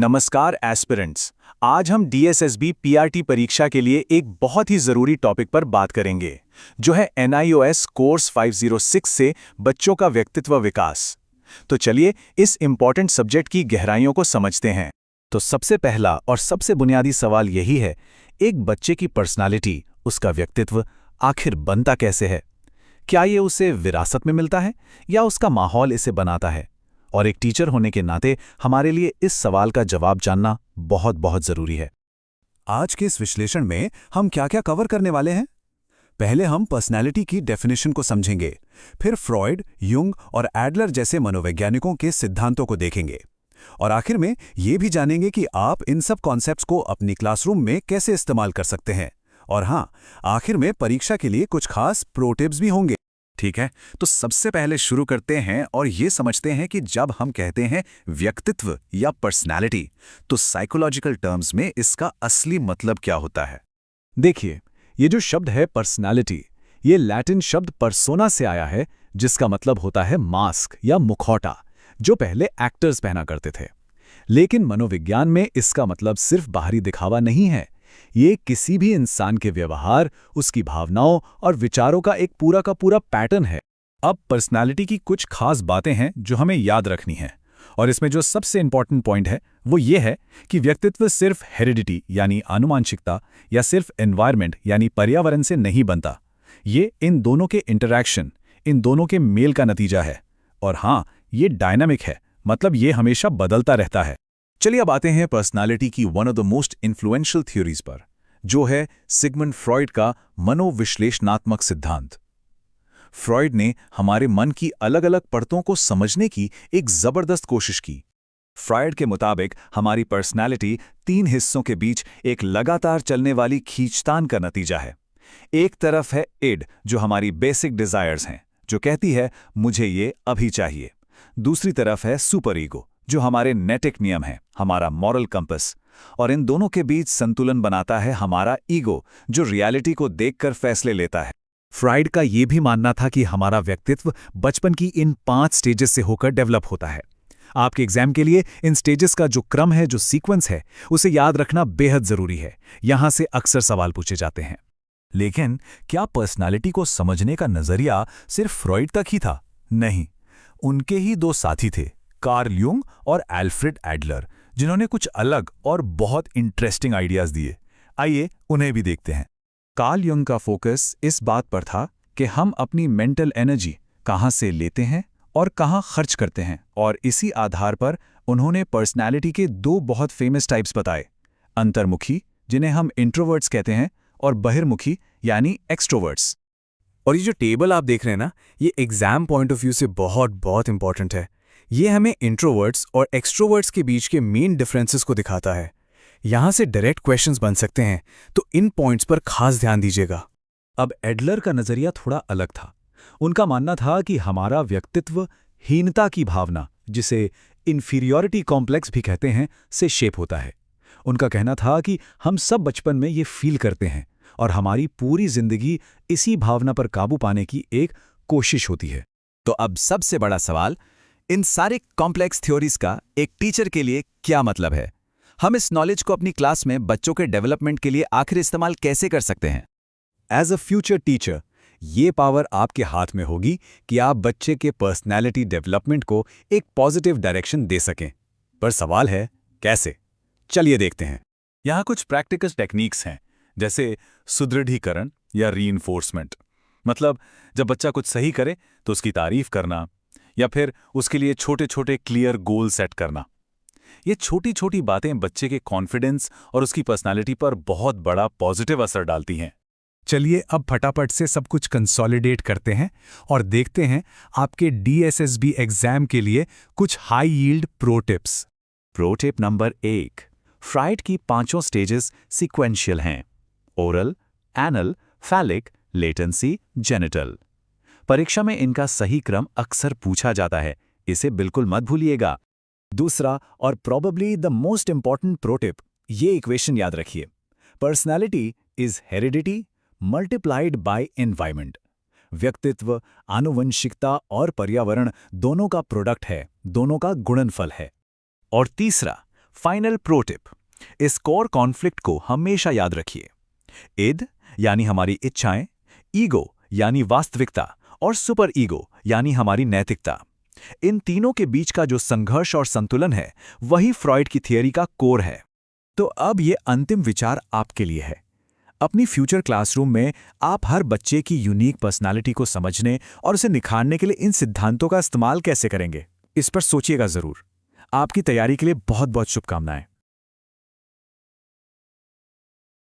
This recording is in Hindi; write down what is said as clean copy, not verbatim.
नमस्कार एस्पिरेंट्स। आज हम डीएसएसबी पीआरटी परीक्षा के लिए एक बहुत ही ज़रूरी टॉपिक पर बात करेंगे, जो है एनआईओएस कोर्स 506 से बच्चों का व्यक्तित्व विकास। तो चलिए इस इम्पॉर्टेंट सब्जेक्ट की गहराइयों को समझते हैं। तो सबसे पहला और सबसे बुनियादी सवाल यही है, एक बच्चे की पर्सनालिटी, उसका व्यक्तित्व आखिर बनता कैसे है? क्या ये उसे विरासत में मिलता है या उसका माहौल इसे बनाता है? और एक टीचर होने के नाते हमारे लिए इस सवाल का जवाब जानना बहुत बहुत ज़रूरी है। आज के इस विश्लेषण में हम क्या-क्या कवर करने वाले हैं? पहले हम पर्सनैलिटी की डेफिनेशन को समझेंगे, फिर फ्रॉयड, युंग और एडलर जैसे मनोवैज्ञानिकों के सिद्धांतों को देखेंगे, और आखिर में ये भी जानेंगे कि आप इन सब कॉन्सेप्ट्स को अपनी क्लासरूम में कैसे इस्तेमाल कर सकते हैं। और हाँ, आखिर में परीक्षा के लिए कुछ खास प्रो टिप्स भी होंगे। ठीक है, तो सबसे पहले शुरू करते हैं और ये समझते हैं कि जब हम कहते हैं व्यक्तित्व या पर्सनैलिटी, तो साइकोलॉजिकल टर्म्स में इसका असली मतलब क्या होता है। देखिए, ये जो शब्द है पर्सनालिटी, ये लैटिन शब्द पर्सोना से आया है, जिसका मतलब होता है मास्क या मुखौटा, जो पहले एक्टर्स पहना करते थे। लेकिन मनोविज्ञान में इसका मतलब सिर्फ बाहरी दिखावा नहीं है। ये किसी भी इंसान के व्यवहार, उसकी भावनाओं और विचारों का एक पूरा का पूरा पैटर्न है। अब पर्सनालिटी की कुछ खास बातें हैं जो हमें याद रखनी हैं, और इसमें जो सबसे इंपॉर्टेंट पॉइंट है वो ये है कि व्यक्तित्व सिर्फ हेरिडिटी यानी आनुवांशिकता या सिर्फ एनवायरनमेंट यानी पर्यावरण से नहीं बनता। ये इन दोनों के इंटरैक्शन, इन दोनों के मेल का नतीजा है। और हाँ, ये डायनामिक है, मतलब ये हमेशा बदलता रहता है। चलिए अब आते हैं पर्सनालिटी की one of the most influential theories पर, जो है सिगमंड फ्रॉयड का मनोविश्लेषणात्मक सिद्धांत। फ्रॉयड ने हमारे मन की अलग अलग परतों को समझने की एक जबरदस्त कोशिश की। फ्रॉयड के मुताबिक हमारी पर्सनालिटी 3 हिस्सों के बीच एक लगातार चलने वाली खींचतान का नतीजा है। एक तरफ है इड, जो हमारी बेसिक डिजायर्स हैं, जो कहती है मुझे ये अभी चाहिए। दूसरी तरफ है सुपर ईगो, जो हमारे नैतिक नियम है, हमारा मॉरल कंपस। और इन दोनों के बीच संतुलन बनाता है हमारा ईगो, जो रियलिटी को देखकर फैसले लेता है। फ्रॉयड का ये भी मानना था कि हमारा व्यक्तित्व बचपन की इन 5 स्टेजेस से होकर डेवलप होता है। आपके एग्जाम के लिए इन स्टेजेस का जो क्रम है, जो सीक्वेंस है, उसे याद रखना बेहद जरूरी है। यहां से अक्सर सवाल पूछे जाते हैं। लेकिन क्या पर्सनालिटी को समझने का नजरिया सिर्फ फ्रॉयड तक ही था? नहीं, उनके ही 2 साथी थे, कार्ल युंग और एल्फ्रेड एडलर, जिन्होंने कुछ अलग और बहुत इंटरेस्टिंग आइडियाज दिए। आइए उन्हें भी देखते हैं। कार्ल युंग का फोकस इस बात पर था कि हम अपनी मेंटल एनर्जी कहाँ से लेते हैं और कहाँ खर्च करते हैं, और इसी आधार पर उन्होंने पर्सनैलिटी के 2 बहुत फेमस टाइप्स बताए, अंतर्मुखी, जिन्हें हम इंट्रोवर्ट्स कहते हैं, और बहिर्मुखी यानी एक्सट्रोवर्ट्स। और ये जो टेबल आप देख रहे हैं ना, ये एग्जाम पॉइंट ऑफ व्यू से बहुत बहुत इंपॉर्टेंट है। ये हमें इंट्रोवर्ट्स और एक्सट्रोवर्ट्स के बीच के मेन डिफरेंसेस को दिखाता है। यहाँ से डायरेक्ट क्वेश्चंस बन सकते हैं, तो इन पॉइंट्स पर खास ध्यान दीजिएगा। अब एडलर का नजरिया थोड़ा अलग था। उनका मानना था कि हमारा व्यक्तित्व हीनता की भावना, जिसे इन्फीरियॉरिटी कॉम्प्लेक्स भी कहते हैं, से शेप होता है। उनका कहना था कि हम सब बचपन में ये फील करते हैं और हमारी पूरी जिंदगी इसी भावना पर काबू पाने की एक कोशिश होती है। तो अब सबसे बड़ा सवाल, इन सारे कॉम्प्लेक्स थ्योरीज का एक टीचर के लिए क्या मतलब है? हम इस नॉलेज को अपनी क्लास में बच्चों के डेवलपमेंट के लिए आखिर इस्तेमाल कैसे कर सकते हैं? एज अ फ्यूचर टीचर, ये पावर आपके हाथ में होगी कि आप बच्चे के पर्सनैलिटी डेवलपमेंट को एक पॉजिटिव डायरेक्शन दे सकें। पर सवाल है, कैसे? चलिए देखते हैं। यहाँ कुछ प्रैक्टिकल टेक्निक्स हैं, जैसे सुदृढ़ीकरण या रीइंफोर्समेंट। मतलब जब बच्चा कुछ सही करे तो उसकी तारीफ करना, या फिर उसके लिए छोटे छोटे क्लियर गोल सेट करना। ये छोटी छोटी बातें बच्चे के कॉन्फिडेंस और उसकी पर्सनालिटी पर बहुत बड़ा पॉजिटिव असर डालती हैं। चलिए अब फटाफट से सब कुछ कंसोलिडेट करते हैं और देखते हैं आपके डीएसएसबी एग्जाम के लिए कुछ high yield pro tips. Pro tip number 1, Freud की 5 स्टेजेस सीक्वेंशियल हैं: oral, anal, phallic, latency, genital. परीक्षा में इनका सही क्रम अक्सर पूछा जाता है, इसे बिल्कुल मत भूलिएगा। दूसरा और probably the most important pro tip, ये इक्वेशन याद रखिए। Personality is heredity multiplied by environment. व्यक्तित्व आनुवंशिकता और पर्यावरण दोनों का प्रोडक्ट है, दोनों का गुणनफल है। और तीसरा, फाइनल प्रो टिप, इस कोर कॉन्फ्लिक्ट को हमेशा याद रखिए। इद यानी हमारी इच्छाएं, ईगो यानी वास्तविकता और सुपर ईगो यानी हमारी नैतिकता, इन तीनों के बीच का जो संघर्ष और संतुलन है वही फ्रॉइड की थियरी का कोर है। तो अब ये अंतिम विचार आपके लिए है। अपनी फ्यूचर क्लासरूम में आप हर बच्चे की यूनिक पर्सनालिटी को समझने और उसे निखारने के लिए इन सिद्धांतों का इस्तेमाल कैसे करेंगे, इस पर सोचिएगा जरूर। आपकी तैयारी के लिए बहुत बहुत शुभकामनाएं।